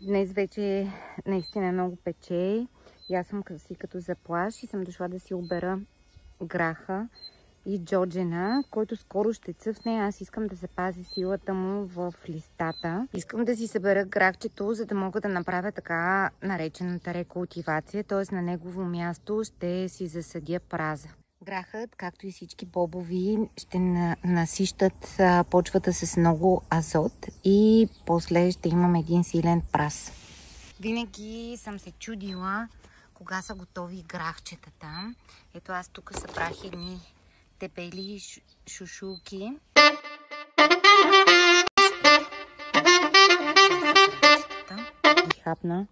Днес вече наистина много пече. И аз съм си като за плаж и съм дошла да си обера граха и джоджена, който скоро ще цъфне. Аз искам да запазя силата му в листата. Искам да си събера грахчето, за да мога да направя така наречената рекултивация, т.е. на негово място ще си засадя праза. Грахът, както и всички бобови, ще насищат почвата с много азот и после ще имам един силен праз. Винаги съм се чудила кога са готови грахчетата. Ето аз тук събрах едни дебели шушулки. Хапна.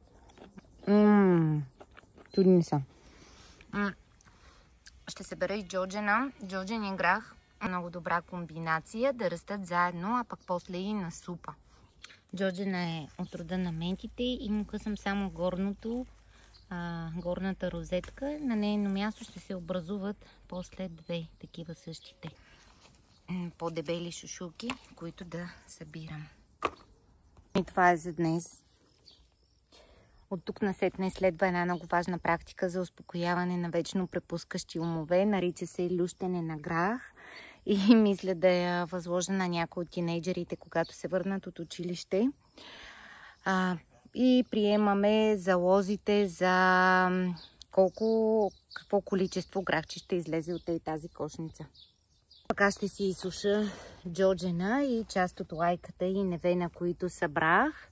Чудни са. Ще събера и джоджена. Джоджен и грах. Много добра комбинация да растат заедно, а пък после и на супа. Джоджена е от рода на ментите и му късам само горната розетка. На нейно място ще се образуват после две такива същите по-дебели шушулки, които да събирам. И това е за днес. От тук насетне следва една много важна практика за успокояване на вечно препускащи умове. Нарича се лющене на грах и мисля да я възложа на някои от тинейджерите, когато се върнат от училище. И приемаме залозите за какво количество грахче ще излезе от тази кошница. Така ще си изсуша джоджена и част от лайката и невена, които събрах.